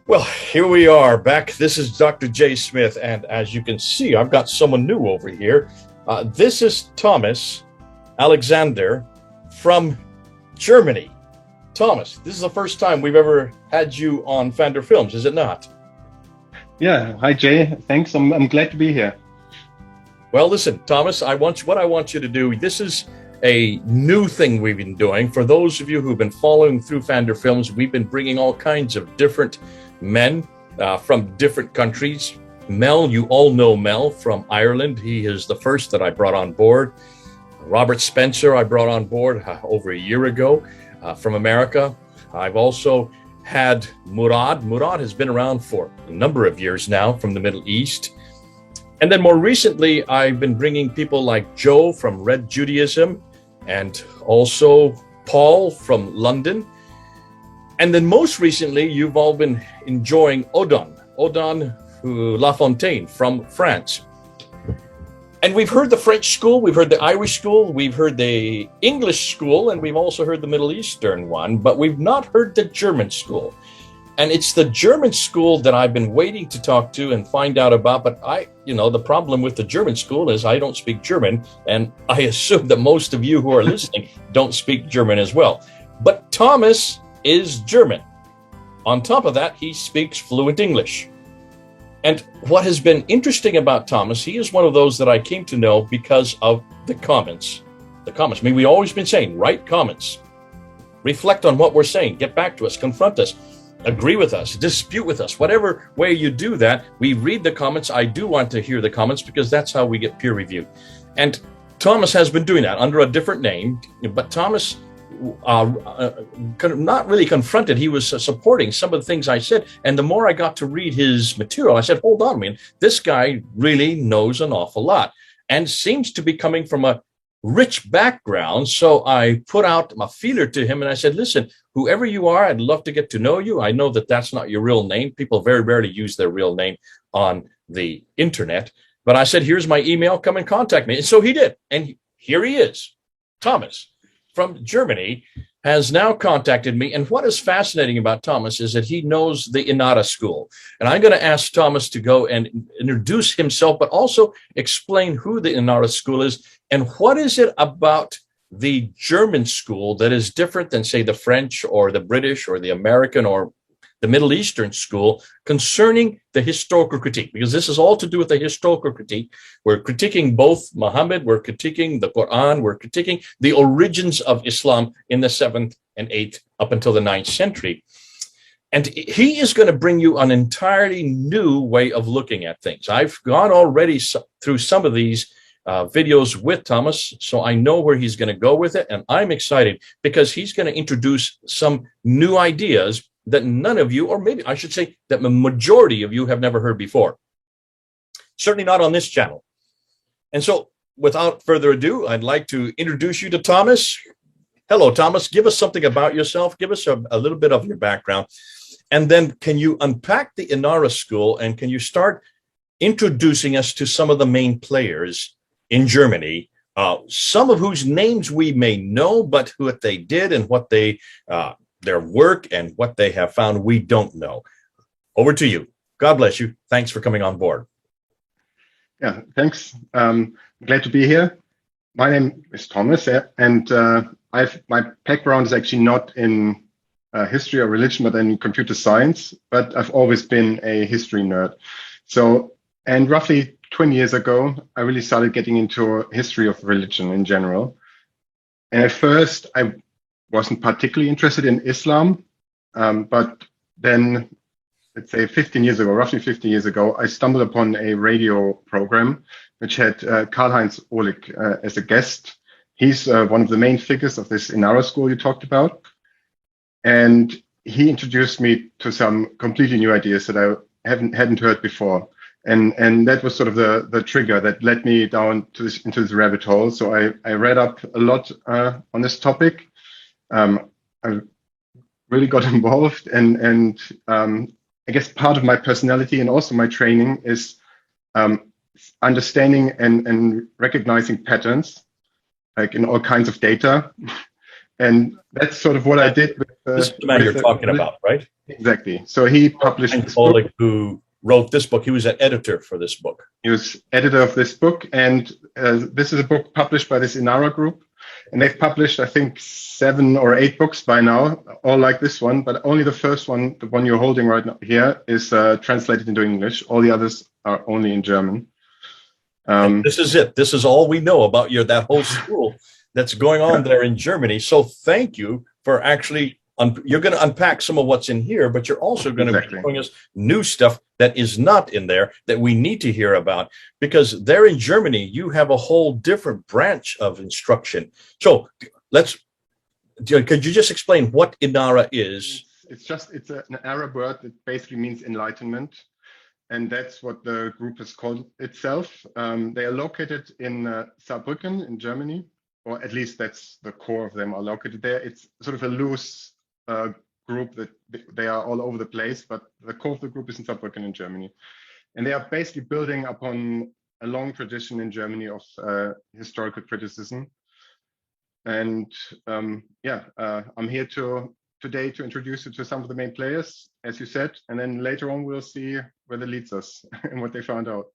Well, here we are back. This is Dr. J. Smith, and as you can see, I've got someone new over here. This is Thomas Alexander from Germany. Thomas, this is the first time we've ever had you on PfanderFilms, is it not? Yeah. Hi, Jay. Thanks. I'm glad to be here. Well, listen, Thomas, what I want you to do, this is a new thing we've been doing. For those of you who've been following through PfanderFilms, we've been bringing all kinds of different men from different countries. Mel, you all know Mel from Ireland. He is the first that I brought on board. Robert Spencer, I brought on board over a year ago from America. I've also had Murad. Murad has been around for a number of years now from the Middle East. And then more recently, I've been bringing people like Joe from Red Judaism and also Paul from London. And then most recently, you've all been enjoying Odon Lafontaine from France. And we've heard the French school, we've heard the Irish school, we've heard the English school, and we've also heard the Middle Eastern one, but we've not heard the German school. And it's the German school that I've been waiting to talk to and find out about. But the problem with the German school is I don't speak German, and I assume that most of you who are listening don't speak German as well. But Thomas is German. On top of that, he speaks fluent English. And what has been interesting about Thomas, he is one of those that I came to know because of the comments. The comments. I mean, we've always been saying, write comments. Reflect on what we're saying. Get back to us. Confront us. Agree with us. Dispute with us. Whatever way you do that, we read the comments. I do want to hear the comments because that's how we get peer review. And Thomas has been doing that under a different name. But Thomas not really confronted. He was supporting some of the things I said. And the more I got to read his material, I said, hold on a minute. This guy really knows an awful lot and seems to be coming from a rich background. So I put out a feeler to him and I said, listen, whoever you are, I'd love to get to know you. I know that that's not your real name. People very rarely use their real name on the internet. But I said, here's my email. Come and contact me. And so he did. And here he is. Thomas from Germany has now contacted me. And what is fascinating about Thomas is that he knows the Inarah School. And I'm going to ask Thomas to go and introduce himself, but also explain who the Inarah School is and what is it about the German school that is different than, say, the French or the British or the American or the Middle Eastern school concerning the historical critique, because this is all to do with the historical critique. We're critiquing both Muhammad, we're critiquing the Qur'an, we're critiquing the origins of Islam in the 7th and 8th up until the 9th century. And he is going to bring you an entirely new way of looking at things. I've gone already through some of these videos with Thomas, so I know where he's going to go with it. And I'm excited because he's going to introduce some new ideas that none of you, or maybe I should say that the majority of you have never heard before. Certainly not on this channel. And so without further ado, I'd like to introduce you to Thomas. Hello, Thomas. Give us something about yourself. Give us a little bit of your background. And then can you unpack the Inarah School and can you start introducing us to some of the main players in Germany, some of whose names we may know, but what they did and what they their work and what they have found, we don't know. Over to you. God bless you. Thanks for coming on board. Yeah, thanks. Glad to be here. My name is Thomas, and my background is actually not in history or religion, but in computer science. But I've always been a history nerd. And roughly 20 years ago, I really started getting into history of religion in general. And at first, I wasn't particularly interested in Islam, but then, let's say roughly 15 years ago, I stumbled upon a radio program which had Karl-Heinz Ohlig as a guest. He's one of the main figures of this Inarah School you talked about. And he introduced me to some completely new ideas that I hadn't heard before. And that was sort of the trigger that led me down into this rabbit hole. So I read up a lot on this topic. I really got involved, and I guess part of my personality and also my training is understanding and recognizing patterns, like in all kinds of data, And that's sort of what I did with, this is the man you're talking about, right? Exactly. So he published this book. Oleg, who wrote this book, he was an editor for this book. He was editor of this book, and this is a book published by this Inarah group. And they've published, I think, 7 or 8 books by now, all like this one, but only the first one, the one you're holding right now here, is translated into English. All the others are only in German. This is it. This is all we know about that whole school that's going on there in Germany. So thank you for actually, you're going to unpack some of what's in here, but you're also going to be showing us new stuff that is not in there that we need to hear about, because there in Germany, you have a whole different branch of instruction. So could you just explain what Inarah is? It's an Arab word that basically means enlightenment. And that's what the group has called itself. They are located in Saarbrücken in Germany, or at least that's the core of them are located there. It's sort of a loose group that they are all over the place, but the core of the group is in Saarbrücken in Germany. And they are basically building upon a long tradition in Germany of historical criticism. And I'm here today to introduce you to some of the main players, as you said, and then later on we'll see where that leads us and what they found out.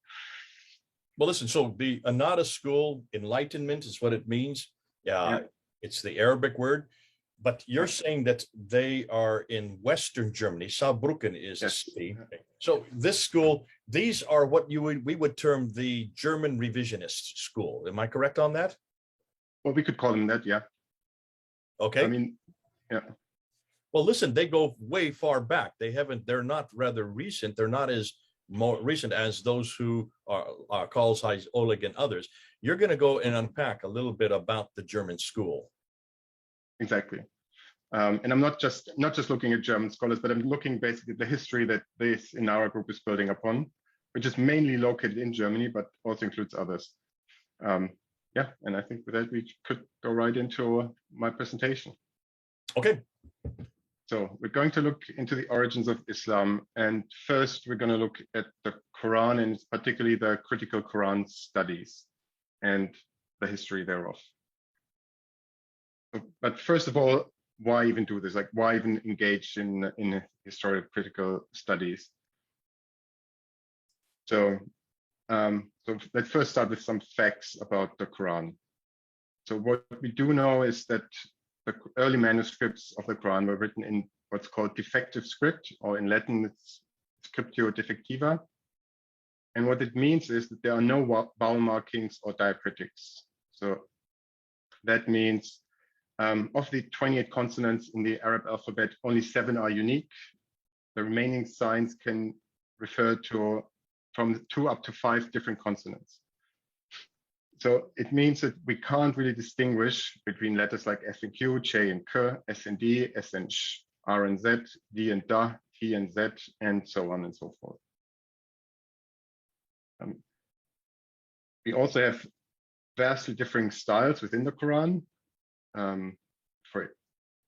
Well, listen, so the Inarah School, enlightenment is what it means. Yeah, it's the Arabic word, but you're saying that they are in Western Germany. Saarbrücken is a city. So this school, these are what we would term the German revisionist school. Am I correct on that? Well, we could call them that, yeah. Okay. I mean, yeah. Well, listen, they go way far back. They're not rather recent. They're not as more recent as those who are Carl Zeiss, Oleg, and others. You're going to go and unpack a little bit about the German school. Exactly. And I'm not just looking at German scholars, but I'm looking basically at the history that this Inarah group is building upon, which is mainly located in Germany, but also includes others. And I think with that, we could go right into my presentation. Okay. So we're going to look into the origins of Islam. And first, we're going to look at the Quran, and particularly the critical Quran studies and the history thereof. But first of all, why even do this? Like, why even engage in historical critical studies? So let's first start with some facts about the Quran. So what we do know is that the early manuscripts of the Quran were written in what's called defective script, or in Latin, it's scriptio defectiva. And what it means is that there are no vowel markings or diacritics. So that means of the 28 consonants in the Arab alphabet, only 7 are unique. The remaining signs can refer to from 2 up to 5 different consonants. So it means that we can't really distinguish between letters like F and Q, J and K, S and D, S and Sh, R and Z, D and Da, T and Z, and so on and so forth. We also have vastly differing styles within the Quran.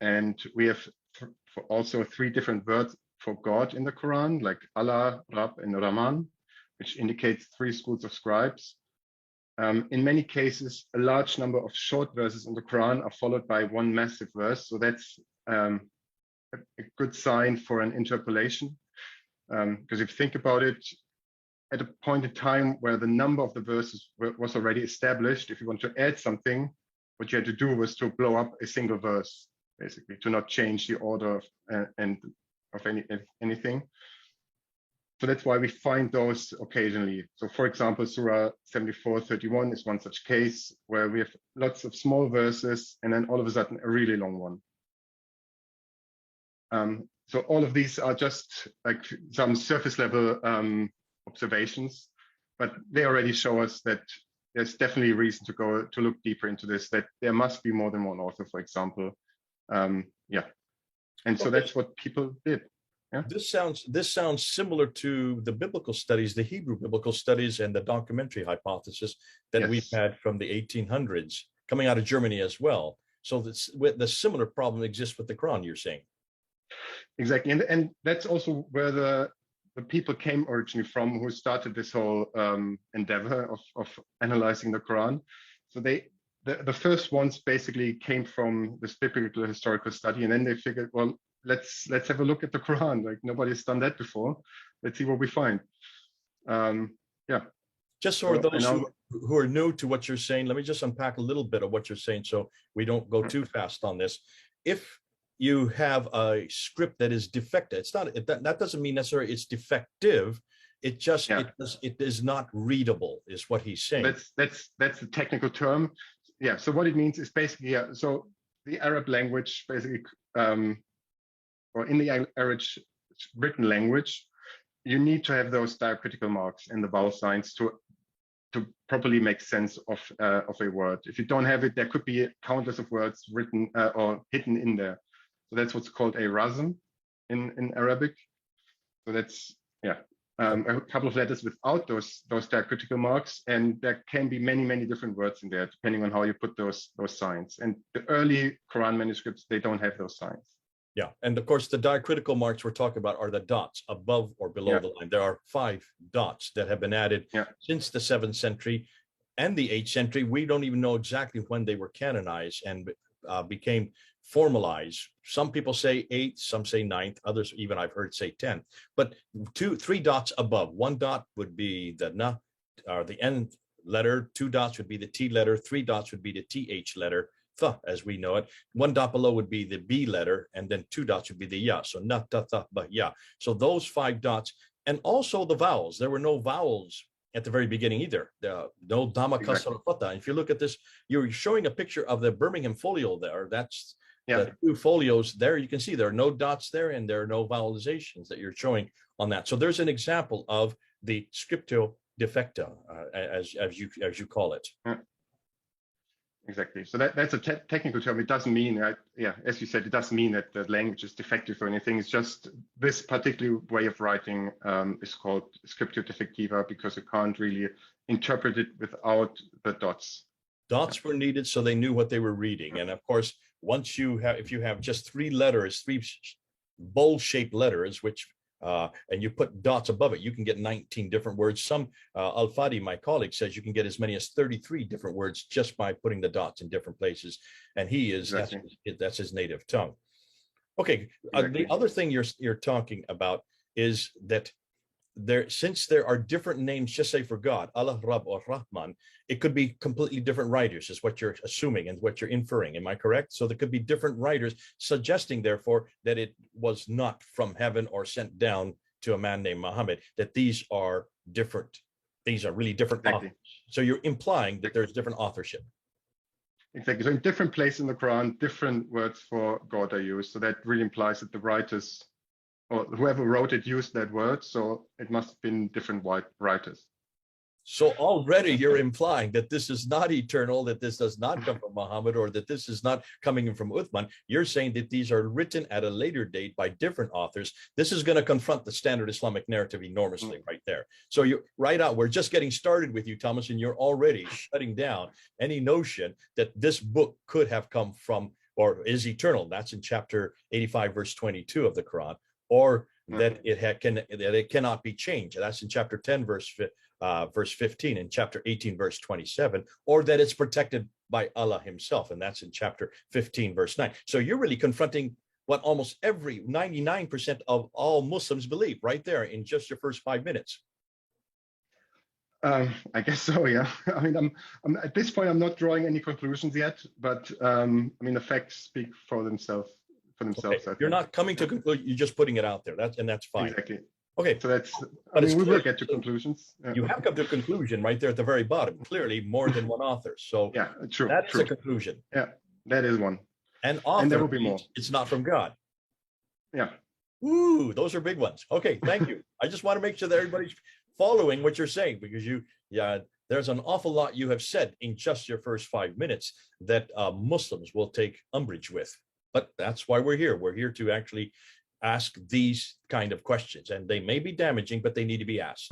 And we have also 3 different words for God in the Quran, like Allah, Rab, and Rahman, which indicates 3 schools of scribes. In many cases, a large number of short verses in the Quran are followed by one massive verse. So that's a good sign for an interpolation. Because if you think about it, at a point in time where the number of the verses was already established, if you want to add something, what you had to do was to blow up a single verse, basically, to not change the order of anything. So that's why we find those occasionally. So for example, Surah 74:31 is one such case where we have lots of small verses and then all of a sudden a really long one. So all of these are just like some surface level observations, but they already show us that there's definitely reason to look deeper into this, that there must be more than one author, for example. And so that's what people did. Yeah. This sounds similar to the biblical studies, the Hebrew biblical studies, and the documentary hypothesis that we've had from the 1800s coming out of Germany as well. So the similar problem exists with the Quran, you're saying. Exactly, and that's also where the people came originally from, who started this whole endeavor of analyzing the Quran. So they the first ones basically came from this biblical historical study, and then they figured, well, let's have a look at the Quran. Like nobody's done that before. Let's see what we find. Yeah. Just for those who are new to what you're saying, let me just unpack a little bit of what you're saying so we don't go too fast on this. If you have a script that is defective, it's not that doesn't mean necessarily it's defective. It just it is not readable, is what he's saying. That's the technical term. Yeah. So what it means is basically so the Arab language basically, or in the Arab written language, you need to have those diacritical marks and the vowel signs to properly make sense of a word. If you don't have it, there could be countless of words written or hidden in there. So that's what's called a razm in Arabic. So that's a couple of letters without those diacritical marks, and there can be many different words in there depending on how you put those signs. And the early Quran manuscripts, they don't have those signs. Yeah, and of course, the diacritical marks we're talking about are the dots above or below the line. There are 5 dots that have been added since the 7th century and the 8th century. We don't even know exactly when they were canonized and became formalized. Some people say 8th, some say 9th, others even I've heard say 10th. But 3 dots above. 1 dot would be the na, or the N letter. 2 dots would be the T letter. 3 dots would be the TH letter. Th, as we know it. 1 dot below would be the B letter, and then 2 dots would be the ya. So na, ta, tha, ba, ya. So those 5 dots, and also the vowels. There were no vowels at the very beginning either. No dama, kasra, fata. If you look at this, you're showing a picture of the Birmingham folio there. That's the 2 folios there. You can see there are no dots there, and there are no vowelizations that you're showing on that. So there's an example of the scriptio defecta, as you call it. Exactly. So that's a technical term. It doesn't mean, as you said, it doesn't mean that the language is defective or anything. It's just this particular way of writing is called scriptio defectiva because you can't really interpret it without the dots. Dots were needed so they knew what they were reading. And of course, once you have, if you have just 3 letters, 3 bowl-shaped letters, which and you put dots above it, you can get 19 different words. Some Al-Fadi, my colleague, says you can get as many as 33 different words just by putting the dots in different places. And he is that's his native tongue. Okay, the other thing you're talking about is that since there are different names, just say for God, Allah, Rab, or Rahman, it could be completely different writers, is what you're assuming and what you're inferring. Am I correct? So there could be different writers, suggesting, therefore, that it was not from heaven or sent down to a man named Muhammad, that these are different. These are really different authors. So you're implying that there's different authorship. Exactly. So in different places in the Quran, different words for God are used. So that really implies that the writers, or whoever wrote it, used that word, so it must have been different writers. So already you're implying that this is not eternal, that this does not come from Muhammad, or that this is not coming from Uthman. You're saying that these are written at a later date by different authors. This is going to confront the standard Islamic narrative enormously right there. So you right out, we're just getting started with you, Thomas, and you're already shutting down any notion that this book could have come from or is eternal. That's in chapter 85, verse 22 of the Quran. Or that it cannot be changed. That's in chapter 10, verse 15, and chapter 18, verse 27, or that it's protected by Allah himself. And that's in chapter 15, verse 9. So you're really confronting what almost every 99% of all Muslims believe right there in just your first 5 minutes. I guess so, yeah. I mean, I'm at this point, I'm not drawing any conclusions yet, but I mean, the facts speak for themselves. Okay. You're not coming to conclusion, you're just putting it out there. That's fine. Exactly. Okay. So we will get to conclusions. You have come to a conclusion right there at the very bottom. Clearly more than one author. So yeah, true. That is a conclusion. Yeah, that is one. And author, and there will be more. It's not from God. Yeah. Ooh, those are big ones. Okay, thank you. I just want to make sure that everybody's following what you're saying, because there's an awful lot you have said in just your first 5 minutes that Muslims will take umbrage with. But that's why we're here. We're here to actually ask these kind of questions, and they may be damaging, but they need to be asked.